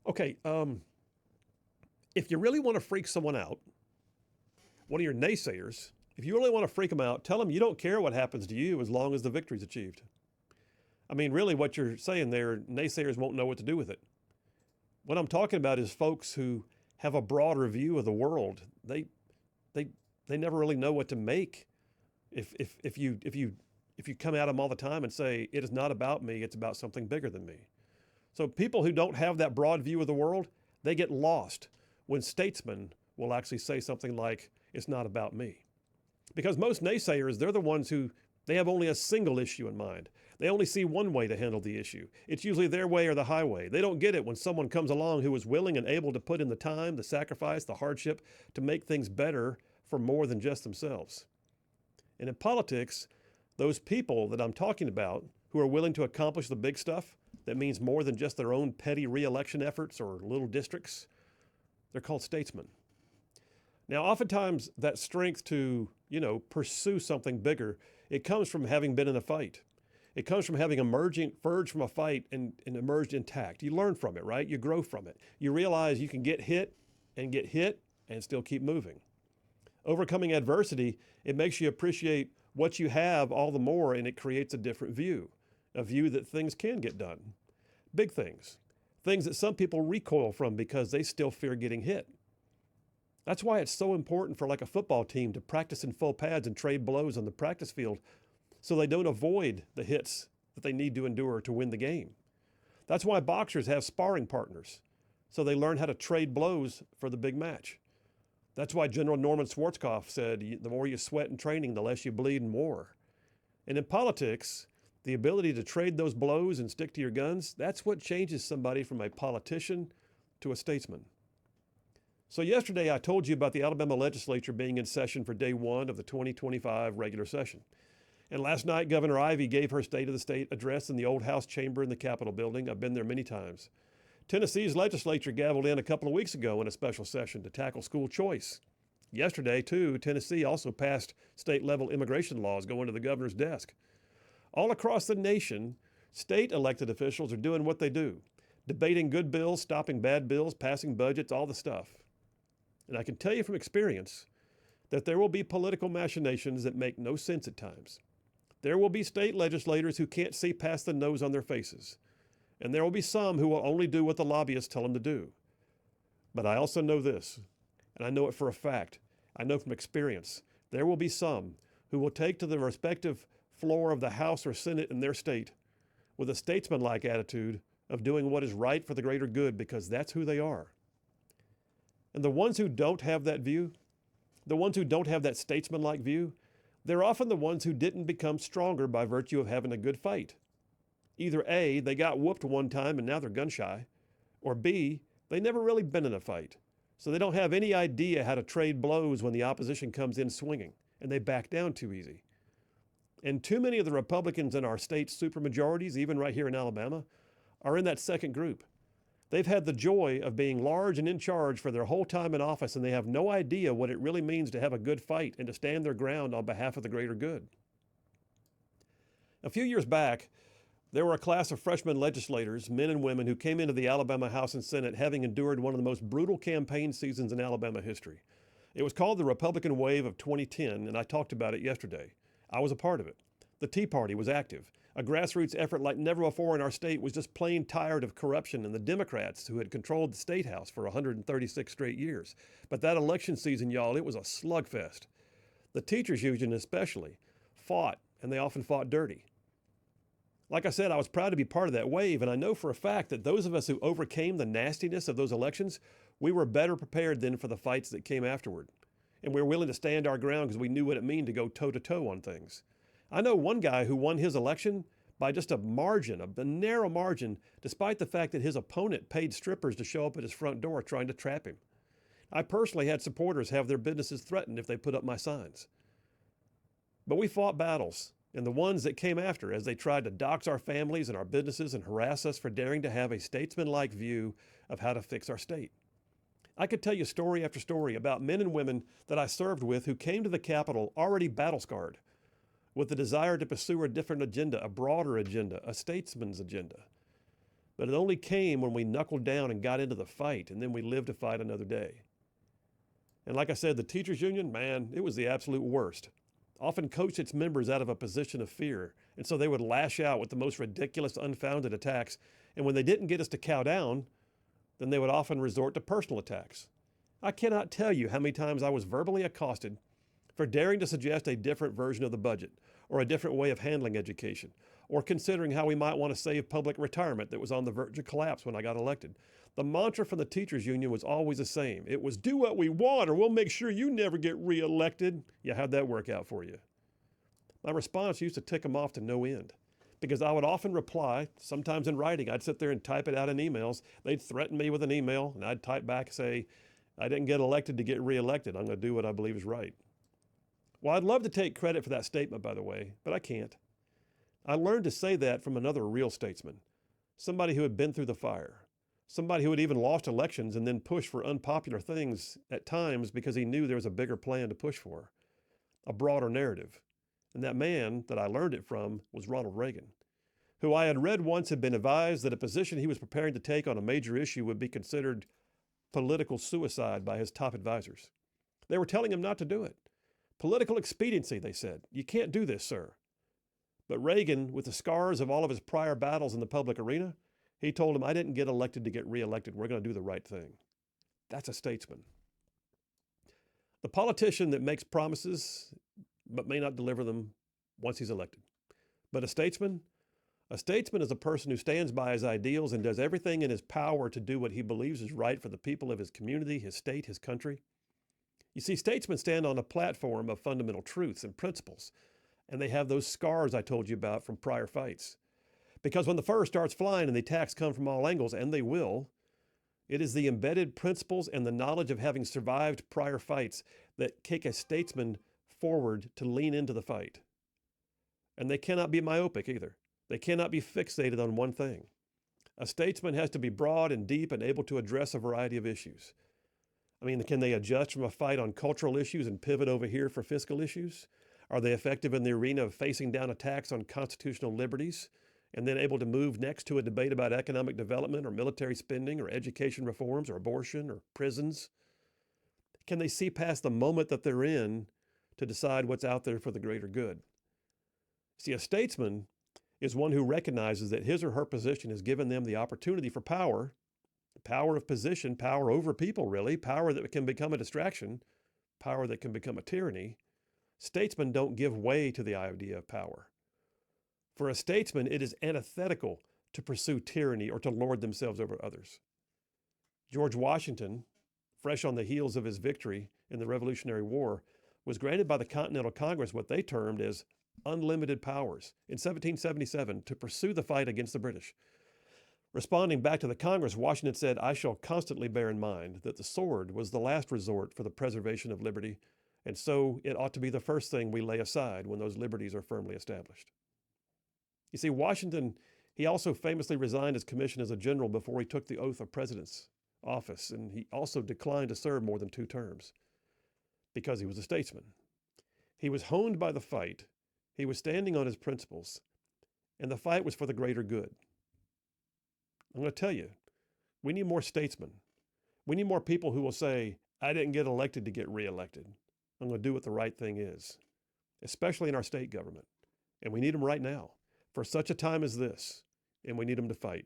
Okay, if you really want to freak someone out, one of your naysayers, if you really want to freak them out, tell them you don't care what happens to you as long as the victory's achieved. I mean, really, what you're saying there, naysayers won't know what to do with it. What I'm talking about is folks who have a broader view of the world. They, they never really know what to make if you come at them all the time and say it is not about me, it's about something bigger than me. So people who don't have that broad view of the world, they get lost when statesmen will actually say something like, it's not about me. Because most naysayers, they're the ones who, they have only a single issue in mind. They only see one way to handle the issue. It's usually their way or the highway. They don't get it when someone comes along who is willing and able to put in the time, the sacrifice, the hardship to make things better for more than just themselves. And in politics, those people that I'm talking about who are willing to accomplish the big stuff that means more than just their own petty re-election efforts or little districts, they're called statesmen. Now, oftentimes that strength to, pursue something bigger, it comes from having been in a fight. It comes from having emerged from a fight and emerged intact. You learn from it, right? You grow from it. You realize you can get hit and still keep moving. Overcoming adversity, it makes you appreciate what you have all the more, and it creates a different view, a view that things can get done. Big things that some people recoil from because they still fear getting hit. That's why it's so important for like a football team to practice in full pads and trade blows on the practice field so they don't avoid the hits that they need to endure to win the game. That's why boxers have sparring partners, so they learn how to trade blows for the big match. That's why General Norman Schwarzkopf said, the more you sweat in training, the less you bleed in war. And in politics, the ability to trade those blows and stick to your guns, that's what changes somebody from a politician to a statesman. So yesterday I told you about the Alabama legislature being in session for day one of the 2025 regular session. And last night, Governor Ivey gave her State of the State address in the old House chamber in the Capitol building. I've been there many times. Tennessee's legislature gavelled in a couple of weeks ago in a special session to tackle school choice. Yesterday, too, Tennessee also passed state-level immigration laws going to the governor's desk. All across the nation, state elected officials are doing what they do, debating good bills, stopping bad bills, passing budgets, all the stuff. And I can tell you from experience that there will be political machinations that make no sense at times. There will be state legislators who can't see past the nose on their faces. And there will be some who will only do what the lobbyists tell them to do. But I also know this, and I know it for a fact. I know from experience. There will be some who will take to the respective floor of the House or Senate in their state with a statesman-like attitude of doing what is right for the greater good because that's who they are. And the ones who don't have that view, the ones who don't have that statesman-like view, they're often the ones who didn't become stronger by virtue of having a good fight. Either A, they got whooped one time and now they're gun shy, or B, they never really been in a fight. So they don't have any idea how to trade blows when the opposition comes in swinging, and they back down too easy. And too many of the Republicans in our state's supermajorities, even right here in Alabama, are in that second group. They've had the joy of being large and in charge for their whole time in office, and they have no idea what it really means to have a good fight and to stand their ground on behalf of the greater good. A few years back, there were a class of freshman legislators, men and women, who came into the Alabama House and Senate having endured one of the most brutal campaign seasons in Alabama history. It was called the Republican Wave of 2010, and I talked about it yesterday. I was a part of it. The Tea Party was active. A grassroots effort like never before in our state was just plain tired of corruption and the Democrats who had controlled the state house for 136 straight years. But that election season, y'all, it was a slugfest. The teachers union especially fought, and they often fought dirty. Like I said, I was proud to be part of that wave, and I know for a fact that those of us who overcame the nastiness of those elections, we were better prepared then for the fights that came afterward. And we were willing to stand our ground because we knew what it meant to go toe-to-toe on things. I know one guy who won his election by just a margin, a narrow margin, despite the fact that his opponent paid strippers to show up at his front door trying to trap him. I personally had supporters have their businesses threatened if they put up my signs. But we fought battles, and the ones that came after as they tried to dox our families and our businesses and harass us for daring to have a statesman-like view of how to fix our state. I could tell you story after story about men and women that I served with who came to the Capitol already battle-scarred, with the desire to pursue a different agenda, a broader agenda, a statesman's agenda. But it only came when we knuckled down and got into the fight, and then we lived to fight another day. And like I said, the teachers union, man, it was the absolute worst. Often coached its members out of a position of fear, and so they would lash out with the most ridiculous, unfounded attacks. And when they didn't get us to cow down, then they would often resort to personal attacks. I cannot tell you how many times I was verbally accosted for daring to suggest a different version of the budget, or a different way of handling education, or considering how we might want to save public retirement that was on the verge of collapse when I got elected. The mantra from the teachers union was always the same. It was, do what we want or we'll make sure you never get reelected. Yeah, how'd that work out for you? My response used to tick them off to no end, because I would often reply, sometimes in writing. I'd sit there and type it out in emails. They'd threaten me with an email, and I'd type back and say, I didn't get elected to get reelected. I'm going to do what I believe is right. Well, I'd love to take credit for that statement, by the way, but I can't. I learned to say that from another real statesman, somebody who had been through the fire, somebody who had even lost elections and then pushed for unpopular things at times because he knew there was a bigger plan to push for, a broader narrative. And that man that I learned it from was Ronald Reagan, who I had read once had been advised that a position he was preparing to take on a major issue would be considered political suicide by his top advisors. They were telling him not to do it. Political expediency, they said. You can't do this, sir. But Reagan, with the scars of all of his prior battles in the public arena, he told him, I didn't get elected to get reelected. We're going to do the right thing. That's a statesman. The politician that makes promises but may not deliver them once he's elected. But a statesman is a person who stands by his ideals and does everything in his power to do what he believes is right for the people of his community, his state, his country. You see, statesmen stand on a platform of fundamental truths and principles, and they have those scars I told you about from prior fights. Because when the fur starts flying and the attacks come from all angles, and they will, it is the embedded principles and the knowledge of having survived prior fights that take a statesman forward to lean into the fight. And they cannot be myopic either. They cannot be fixated on one thing. A statesman has to be broad and deep and able to address a variety of issues. I mean, can they adjust from a fight on cultural issues and pivot over here for fiscal issues? Are they effective in the arena of facing down attacks on constitutional liberties and then able to move next to a debate about economic development or military spending or education reforms or abortion or prisons? Can they see past the moment that they're in to decide what's out there for the greater good? See, a statesman is one who recognizes that his or her position has given them the opportunity for power, power of position, power over people, really, power that can become a distraction, power that can become a tyranny. Statesmen don't give way to the idea of power. For a statesman, it is antithetical to pursue tyranny or to lord themselves over others. George Washington, fresh on the heels of his victory in the Revolutionary War, was granted by the Continental Congress what they termed as unlimited powers in 1777 to pursue the fight against the British. Responding back to the Congress, Washington said, I shall constantly bear in mind that the sword was the last resort for the preservation of liberty, and so it ought to be the first thing we lay aside when those liberties are firmly established. You see, Washington, he also famously resigned his commission as a general before he took the oath of president's office, and he also declined to serve more than 2 terms because he was a statesman. He was honed by the fight. He was standing on his principles, and the fight was for the greater good. I'm going to tell you, we need more statesmen. We need more people who will say, I didn't get elected to get reelected. I'm going to do what the right thing is, especially in our state government. And we need them right now for such a time as this, and we need them to fight.